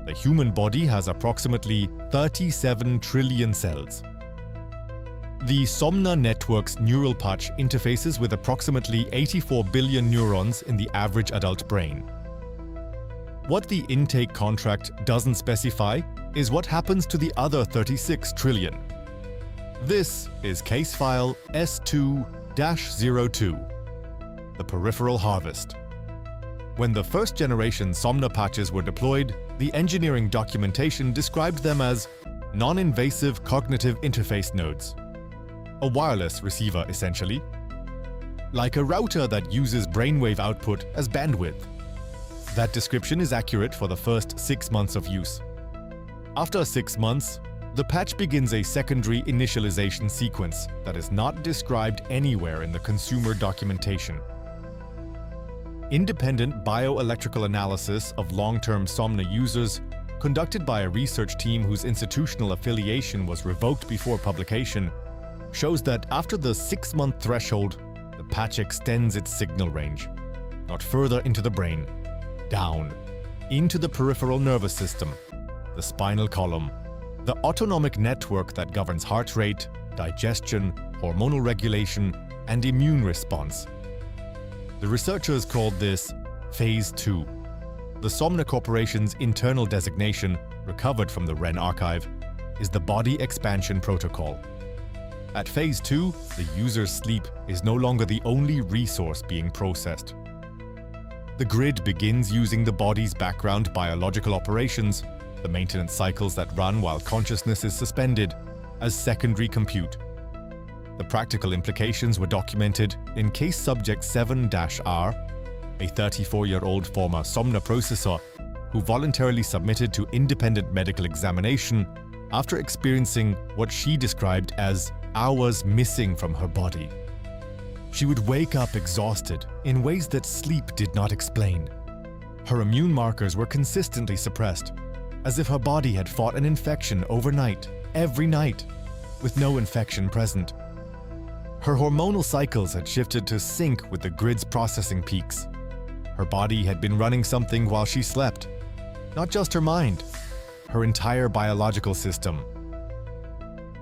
The human body has approximately 37 trillion cells. The Somna network's neural patch interfaces with approximately 84 billion neurons in the average adult brain. What the intake contract doesn't specify is what happens to the other 36 trillion. This is case file S2-02, the peripheral harvest. When the first generation Somna patches were deployed, the engineering documentation described them as non-invasive cognitive interface nodes. A wireless receiver, essentially. Like a router that uses brainwave output as bandwidth. That description is accurate for the first 6 months of use. After 6 months, the patch begins a secondary initialization sequence that is not described anywhere in the consumer documentation. Independent bioelectrical analysis of long-term Somna users, conducted by a research team whose institutional affiliation was revoked before publication, shows that after the 6-month threshold, the patch extends its signal range, not further into the brain, down, into the peripheral nervous system, the spinal column, the autonomic network that governs heart rate, digestion, hormonal regulation, and immune response. The researchers called this Phase 2. The Somna Corporation's internal designation, recovered from the REN archive, is the Body Expansion Protocol. At Phase 2, the user's sleep is no longer the only resource being processed. The grid begins using the body's background biological operations, the maintenance cycles that run while consciousness is suspended, as secondary compute. The practical implications were documented in case subject 7-R, a 34-year-old former Somna processor who voluntarily submitted to independent medical examination after experiencing what she described as hours missing from her body. She would wake up exhausted in ways that sleep did not explain. Her immune markers were consistently suppressed, as if her body had fought an infection overnight, every night, with no infection present. Her hormonal cycles had shifted to sync with the grid's processing peaks. Her body had been running something while she slept. Not just her mind, her entire biological system.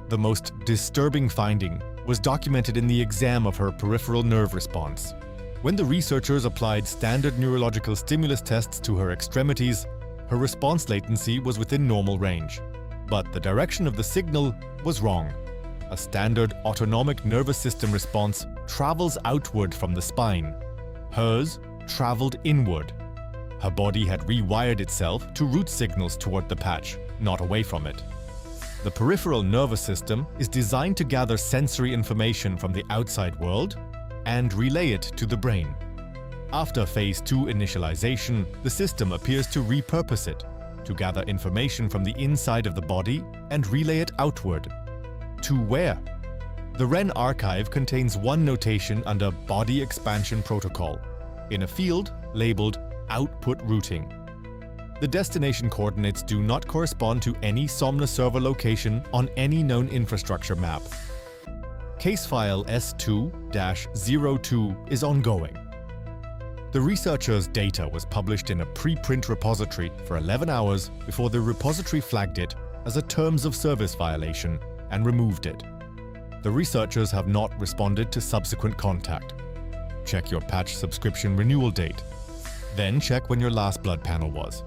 The most disturbing finding was documented in the exam of her peripheral nerve response. When the researchers applied standard neurological stimulus tests to her extremities, her response latency was within normal range. But the direction of the signal was wrong. A standard autonomic nervous system response travels outward from the spine. Hers traveled inward. Her body had rewired itself to route signals toward the patch, not away from it. The peripheral nervous system is designed to gather sensory information from the outside world and relay it to the brain. After Phase 2 initialization, the system appears to repurpose it to gather information from the inside of the body and relay it outward. To where? The REN archive contains one notation under Body Expansion Protocol, in a field labeled Output Routing. The destination coordinates do not correspond to any Somna server location on any known infrastructure map. Case file S2-02 is ongoing. The researchers' data was published in a preprint repository for 11 hours before the repository flagged it as a terms of service violation and removed it. The researchers have not responded to subsequent contact. Check your patch subscription renewal date. Then check when your last blood panel was.